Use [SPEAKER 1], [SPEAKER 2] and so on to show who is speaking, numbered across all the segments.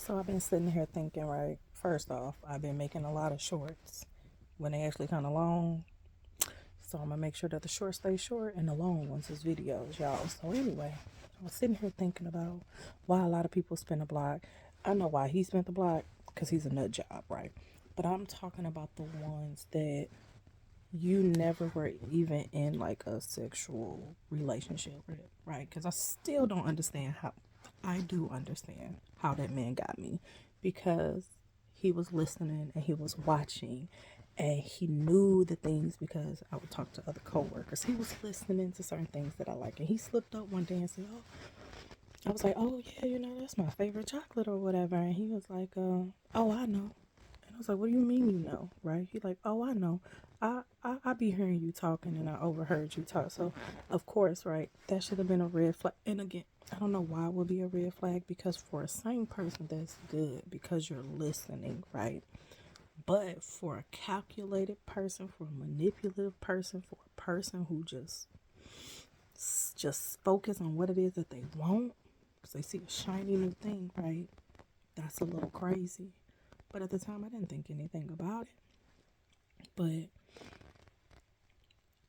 [SPEAKER 1] So I've been sitting here thinking, right? First off, I've been making a lot of shorts when they actually kind of long. So I'm gonna make sure that the short stay short and the long ones is videos, y'all. So anyway, I was sitting here thinking about why a lot of people spin a block. I know why he spent the block because he's a nut job, right? But I'm talking about the ones that you never were even in like a sexual relationship with, right? Because I still don't understand how. I do understand how that man got me because he was listening and he was watching and he knew the things because I would talk to other coworkers. He was listening to certain things that I like, and he slipped up one day and said, "Oh," I was like, "Oh yeah, that's my favorite chocolate or whatever," and he was like, "Oh, I know." And I was like, "What do you mean you know?" Right? He like, "Oh, I know. I be hearing you talking and I overheard you talk." So, of course, right, that should have been a red flag. And again, I don't know why it would be a red flag because for a sane person, that's good because you're listening, right? But for a calculated person, for a manipulative person, for a person who just focus on what it is that they want, because they see a shiny new thing, right? That's a little crazy. But at the time, I didn't think anything about it. But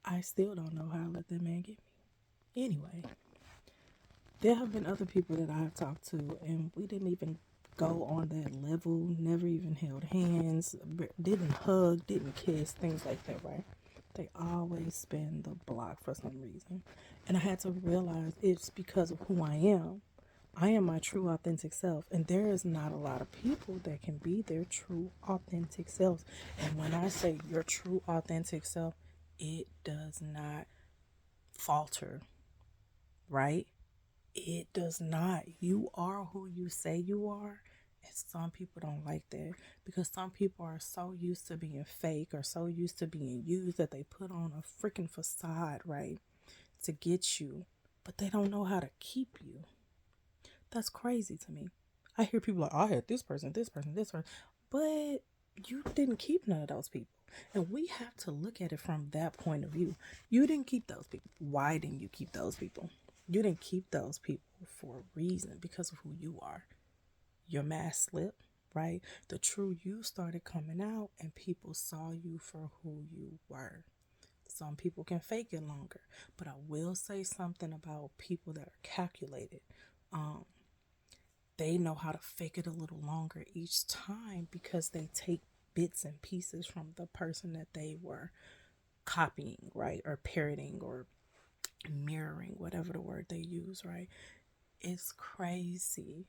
[SPEAKER 1] I still don't know how I let that man get me. Anyway, there have been other people that I've talked to, and we didn't even go on that level, never even held hands, didn't hug, didn't kiss, things like that, right? They always spin the block for some reason. And I had to realize it's because of who I am. I am my true authentic self, and there is not a lot of people that can be their true authentic selves. And when I say your true authentic self, it does not falter, right? It does not. You are who you say you are. And some people don't like that because some people are so used to being fake or so used to being used that they put on a freaking facade, right? To get you, but they don't know how to keep you. That's crazy to me. I hear people like, I had this person, this person, this person, but you didn't keep none of those people. And we have to look at it from that point of view. You didn't keep those people. Why didn't you keep those people? You didn't keep those people for a reason because of who you are. Your mask slipped, right? The true you started coming out, and people saw you for who you were. Some people can fake it longer, but I will say something about people that are calculated. Um, they know how to fake it a little longer each time because they take bits and pieces from the person that they were copying, right? Or parroting or mirroring, whatever the word they use, right? It's crazy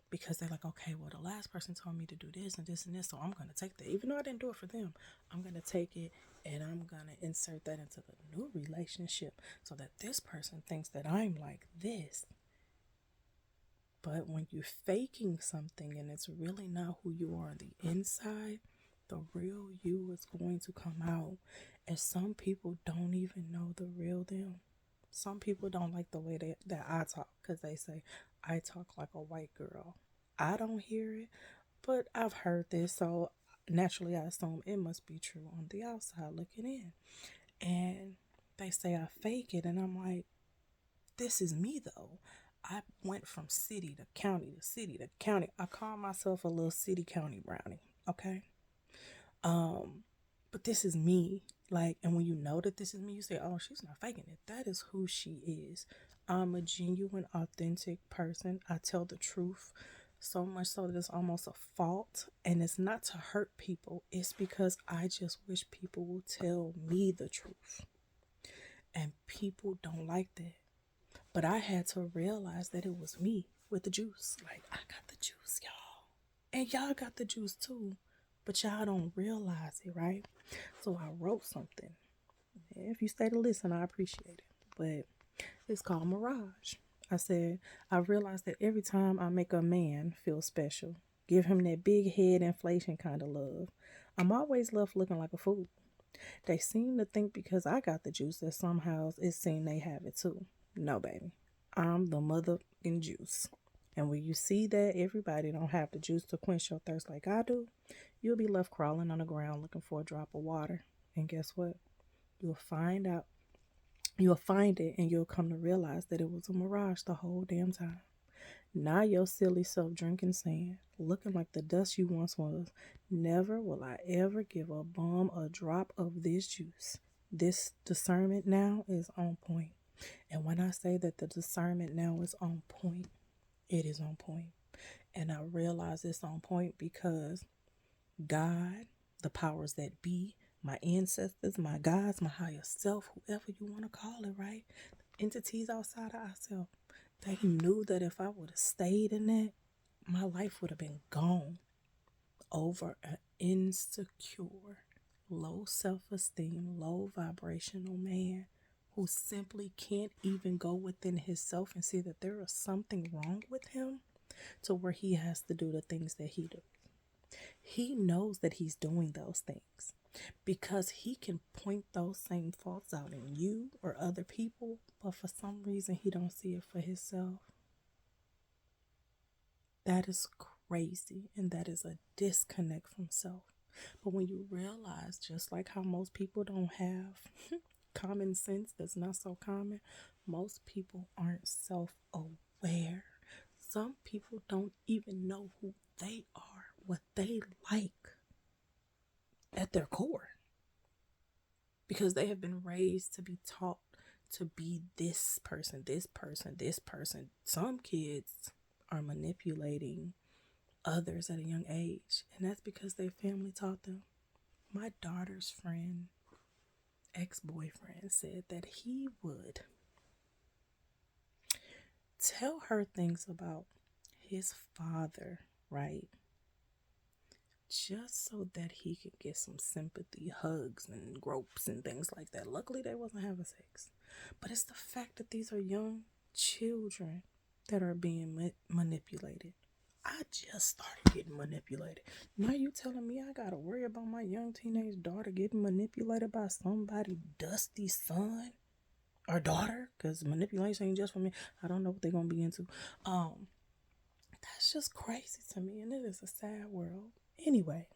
[SPEAKER 1] because they're like, okay, well, the last person told me to do this and this and this, so I'm going to take that. Even though I didn't do it for them, I'm going to take it and I'm going to insert that into the new relationship so that this person thinks that I'm like this. But when you're faking something and it's really not who you are on the inside, the real you is going to come out. And some people don't even know the real them. Some people don't like the way that I talk because they say I talk like a white girl. I don't hear it, but I've heard this, so naturally I assume it must be true on the outside looking in. And they say I fake it, and I'm like, this is me though. I went from city to county to city to county. I call myself a little city county brownie, okay? But this is me. Like, and when you know that this is me, you say, oh, she's not faking it. That is who she is. I'm a genuine, authentic person. I tell the truth so much so that it's almost a fault. And it's not to hurt people, it's because I just wish people will tell me the truth. And people don't like that. But I had to realize that it was me with the juice. Like, I got the juice, y'all. And y'all got the juice too. But y'all don't realize it, right? So I wrote something. If you stay to listen, I appreciate it. But it's called Mirage. I said, I realized that every time I make a man feel special, give him that big head inflation kind of love, I'm always left looking like a fool. They seem to think because I got the juice that somehow it seems they have it too. No, baby. I'm the motherfucking juice. And when you see that everybody don't have the juice to quench your thirst like I do, you'll be left crawling on the ground looking for a drop of water. And guess what? You'll find out. You'll find it and you'll come to realize that it was a mirage the whole damn time. Now your silly self drinking sand, looking like the dust you once was. Never will I ever give a bum a drop of this juice. This discernment now is on point. And when I say that the discernment now is on point, it is on point. And I realize it's on point because God, the powers that be, my ancestors, my gods, my higher self, whoever you want to call it, right? Entities outside of ourselves. They knew that if I would have stayed in that, my life would have been gone over an insecure, low self-esteem, low vibrational man who simply can't even go within himself and see that there is something wrong with him to where he has to do the things that he does. He knows that he's doing those things because he can point those same faults out in you or other people, but for some reason he don't see it for himself. That is crazy, and that is a disconnect from self. But when you realize, just like how most people don't have common sense, that's not so common, most people aren't self-aware. Some people don't even know who they are, what they like at their core, because they have been raised to be taught to be this person, this person, this person. Some kids are manipulating others at a young age, and that's because their family taught them. My daughter's friend, ex-boyfriend, said that he would tell her things about his father, right? Just so that he could get some sympathy, hugs and gropes and things like that. Luckily, they wasn't having sex. But it's the fact that these are young children that are being manipulated. I just started getting manipulated. Now you telling me I gotta worry about my young teenage daughter getting manipulated by somebody dusty son or daughter? Because manipulation ain't just for me. I don't know what they're gonna be into. That's just crazy to me, and it is a sad world. Anyway,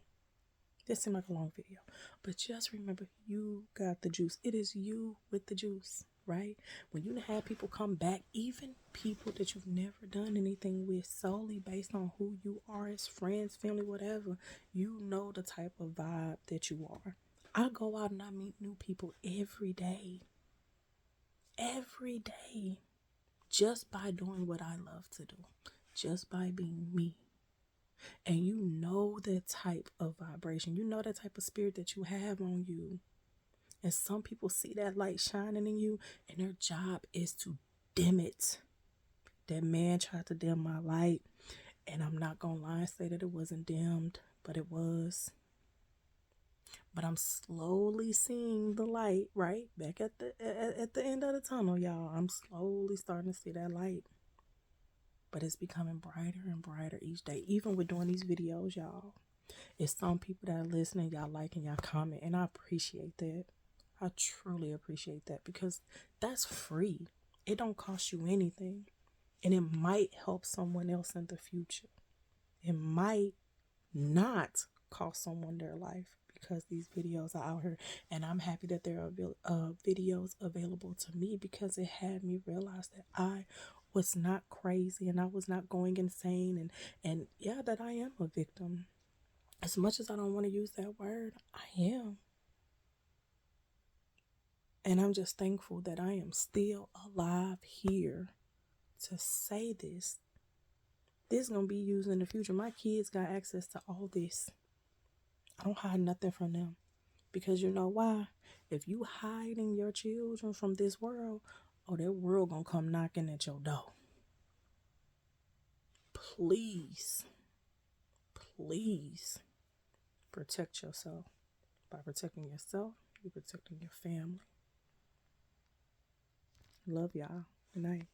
[SPEAKER 1] this seemed like a long video, but just remember, you got the juice. It is you with the juice, right? When you have people come back, even people that you've never done anything with, solely based on who you are as friends, family, whatever, you know the type of vibe that you are. I go out and I meet new people every day, just by doing what I love to do, just by being me. And you know that type of vibration, you know that type of spirit that you have on you. And some people see that light shining in you, and their job is to dim it. That man tried to dim my light, and I'm not gonna lie and say that it wasn't dimmed, but it was. But I'm slowly seeing the light, right? Back at the end of the tunnel, y'all. I'm slowly starting to see that light. But it's becoming brighter and brighter each day. Even with doing these videos, y'all. It's some people that are listening, y'all liking, y'all comment, and I appreciate that. I truly appreciate that because that's free. It don't cost you anything. And it might help someone else in the future. It might not cost someone their life because these videos are out here. And I'm happy that there are videos available to me because it had me realize that I was not crazy and I was not going insane. And yeah, that I am a victim. As much as I don't want to use that word, I am. And I'm just thankful that I am still alive here to say this. This is going to be used in the future. My kids got access to all this. I don't hide nothing from them. Because you know why? If you hiding your children from this world, oh, that world going to come knocking at your door. Please, please protect yourself. By protecting yourself, you're protecting your family. Love y'all. Good night.